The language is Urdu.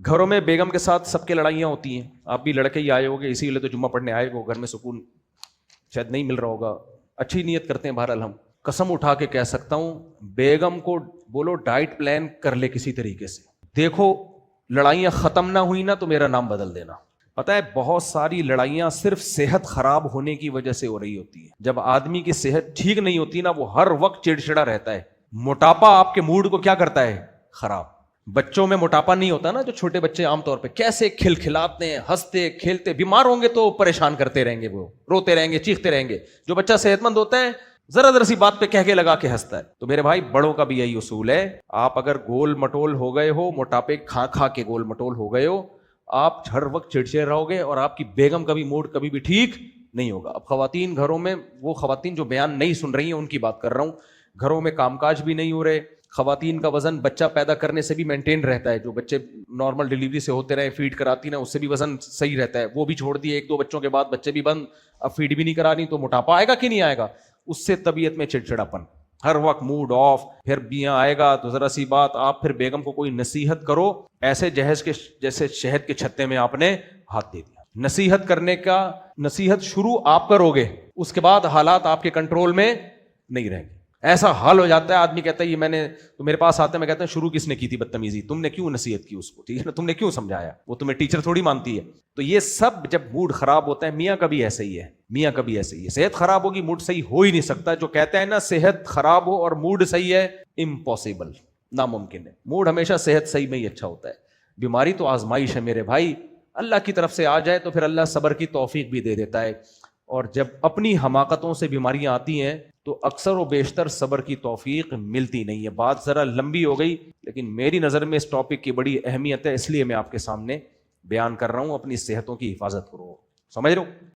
گھروں میں بیگم کے ساتھ سب کے لڑائیاں ہوتی ہیں. آپ بھی لڑکے ہی آئے ہوگے, اسی لیے تو جمعہ پڑھنے آئے ہو. گھر میں سکون شاید نہیں مل رہا ہوگا. اچھی نیت کرتے ہیں بہرحال. ہم قسم اٹھا کے کہہ سکتا ہوں, بیگم کو بولو ڈائٹ پلان کر لے کسی طریقے سے. دیکھو لڑائیاں ختم نہ ہوئی نا تو میرا نام بدل دینا. پتہ ہے بہت ساری لڑائیاں صرف صحت خراب ہونے کی وجہ سے ہو رہی ہوتی ہے. جب آدمی کی صحت ٹھیک نہیں ہوتی نا, وہ ہر وقت چڑچڑا رہتا ہے. موٹاپا آپ کے موڈ کو کیا کرتا ہے؟ خراب. بچوں میں موٹاپا نہیں ہوتا نا, جو چھوٹے بچے عام طور پہ کیسے کھلکھلاتے ہیں, ہنستے کھیلتے, بیمار ہوں گے تو پریشان کرتے رہیں گے, وہ روتے رہیں گے, چیختے رہیں گے. جو بچہ صحت مند ہوتا ہے ذرا ذرا سی بات پہ کہہ کے لگا کے ہنستا ہے. تو میرے بھائی بڑوں کا بھی یہی اصول ہے. آپ اگر گول مٹول ہو گئے ہو, موٹاپے کھا کھا کے گول مٹول ہو گئے ہو, آپ ہر وقت چڑچڑے رہو گے اور آپ کی بیگم کا بھی موڈ کبھی بھی ٹھیک نہیں ہوگا. اب خواتین گھروں میں, وہ خواتین جو بیان نہیں سن رہی ہیں ان کی بات کر رہا ہوں, گھروں میں کام کاج بھی نہیں ہو رہے. خواتین کا وزن بچہ پیدا کرنے سے بھی مینٹین رہتا ہے. جو بچے نارمل ڈیلیوری سے ہوتے رہے, فیڈ کراتی نا, اس سے بھی وزن صحیح رہتا ہے. وہ بھی چھوڑ دیے, ایک دو بچوں کے بعد بچے بھی بند, اب فیڈ بھی نہیں کرانی, تو موٹاپا آئے گا کہ نہیں آئے گا؟ اس سے طبیعت میں چڑچڑاپن, ہر وقت موڈ آف. پھر بیاں آئے گا تو ذرا سی بات, آپ پھر بیگم کو کوئی نصیحت کرو, ایسے جہیز کے جیسے شہد کے چھتے میں آپ نے ہاتھ دے دیا. نصیحت کرنے کا, نصیحت شروع آپ کرو گے, اس کے بعد حالات آپ کے کنٹرول میں نہیں رہیں گے. ایسا حال ہو جاتا ہے, آدمی کہتا ہے یہ میں نے, تو میرے پاس آتے ہیں, میں کہتا ہوں شروع کس نے کی تھی بدتمیزی, تم نے کیوں نصیحت کی اس کو, ٹھیک ہے نا, تم نے کیوں سمجھایا, وہ تمہیں ٹیچر تھوڑی مانتی ہے. تو یہ سب جب موڈ خراب ہوتا ہے, میاں کا بھی ایسے ہی ہے, میاں کا بھی ایسے ہی ہے. صحت خراب ہوگی, موڈ صحیح ہو ہی نہیں سکتا. جو کہتا ہے نا صحت خراب ہو اور موڈ صحیح ہے, امپاسبل, ناممکن ہے. موڈ ہمیشہ صحت صحیح میں ہی اچھا ہوتا ہے. بیماری تو آزمائش ہے میرے بھائی, اللہ کی طرف سے آ جائے تو پھر اللہ صبر کی توفیق بھی دے دیتا ہے. اور جب اپنی حماقتوں سے بیماریاں آتی ہیں تو اکثر و بیشتر صبر کی توفیق ملتی نہیں ہے. بات ذرا لمبی ہو گئی, لیکن میری نظر میں اس ٹاپک کی بڑی اہمیت ہے, اس لیے میں آپ کے سامنے بیان کر رہا ہوں. اپنی صحتوں کی حفاظت کرو, سمجھ رہے ہو.